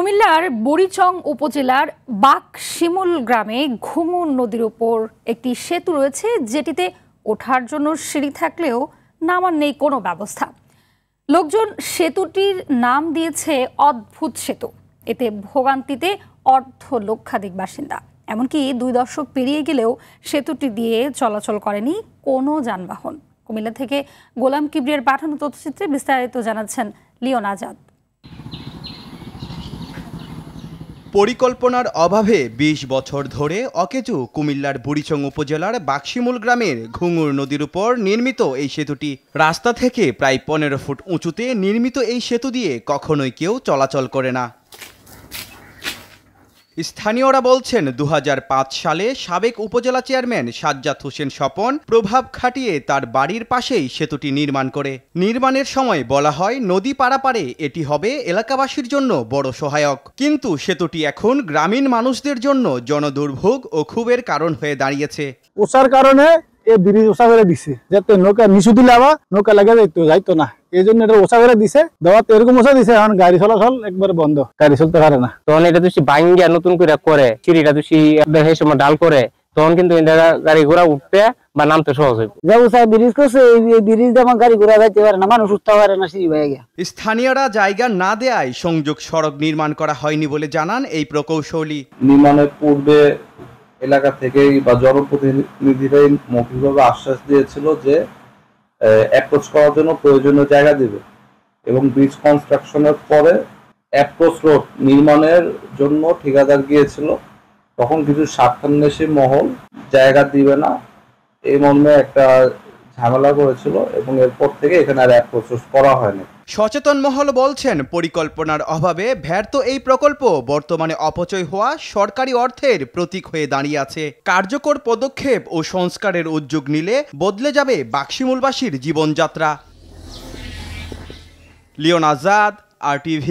কুমিল্লার বুড়িচং উপজেলার বাকশিমুল গ্রামে ঘুঙুর নদীর উপর একটি সেতু রয়েছে, যেটিতে ওঠার জন্য সিঁড়ি থাকলেও নামার নেই কোনো ব্যবস্থা। লোকজন সেতুটির নাম দিয়েছে অদ্ভুত সেতু। এতে ভোগান্তিতে অর্ধলক্ষাধিক বাসিন্দা। এমনকি 2 দশক পেরিয়ে গেলেও সেতুটি দিয়ে চলাচল করেনি কোনো যানবাহন। কুমিল্লা থেকে গোলাম কিবরিয়ার পাঠানো তথ্যচিত্রে বিস্তারিত জানাচ্ছেন লিওন আজাদ। পরিকল্পনার অভাবে 20 বছর ধরে অকেজো কুমিল্লার বুড়িচং উপজেলার বাকশিমুল গ্রামের ঘুঙুর নদীর উপর নির্মিত এই সেতুটি। রাস্তা থেকে প্রায় 15 ফুট উঁচুতে নির্মিত এই সেতু দিয়ে কখনোই কেউ চলাচল করে না। স্থানীয়রা বলছেন 2005 সালে সাবেক উপজেলা চেয়ারম্যান সাজ্জাদ হোসেন স্বপন প্রভাব খাটিয়ে তার বাড়ির পাশেই সেতুটি নির্মাণ করে। নির্মাণের সময় বলা হয় নদী পারাপারে এটি হবে এলাকাবাসীর জন্য বড় সহায়ক, কিন্তু সেতুটি এখন গ্রামীণ মানুষদের জন্য জনদুর্ভোগ ও ক্ষোভের কারণ হয়ে দাঁড়িয়েছে। ওসার কারণে এই ব্রিজ ওসা করে দিছে, যাতে নৌকা নিচু দিলে আবার নৌকা লাগে যাইতো না, এই জন্য এটা ওসা করে দিছে। দেওয়াতে এরকম ওসা দিছে, এখন গাড়ি চলাচল একবারে বন্ধ, গাড়ি চলতে পারে না। তখন এটা যদি ভাঙ্গিয়া নতুন করে সিঁড়িটা যদি সেই সময় ডাল করে, তখন কিন্তু গাড়ি ঘোড়া উঠতে বা নামতে সহজ হইবে। ব্যবসায় ব্রিজ করছে, এই ব্রিজ আমার গাড়ি ঘোড়া যাইতে পারে না, মানুষ উঠতে পারে না, সিঁড়ি হয়ে গিয়া। স্থানীয়রা জায়গা না দেয়ায় সংযোগ সড়ক নির্মাণ করা হয়নি বলে জানান এই প্রকৌশলী। নির্মাণের পূর্বে এলাকা থেকেই বা জনপ্রতিনিধিরাই মৌখিকভাবে আশ্বাস দিয়েছিল যে অ্যাপ্রোচ করার জন্য প্রয়োজনীয় জায়গা দেবে, এবং ব্রিজ কনস্ট্রাকশনের পরে অ্যাপ্রোচ রোড নির্মাণের জন্য ঠিকাদার গিয়েছিল। তখন কিছু স্বার্থান্বেষী মহল জায়গা দিবে না এই মর্মে একটা ঝামেলা করেছিল, এবং এরপর থেকে এখানে আর অ্যাপ্রোচ করা হয়নি। সচেতন মহল বলছেন পরিকল্পনার অভাবে ব্যর্থ এই প্রকল্প বর্তমানে অপচয় হওয়া সরকারি অর্থের প্রতীক হয়ে দাঁড়িয়ে আছে। কার্যকর পদক্ষেপ ও সংস্কারের উদ্যোগ নিলে বদলে যাবে বাকশিমুলবাসীর জীবনযাত্রা। Leon Azad, RTV।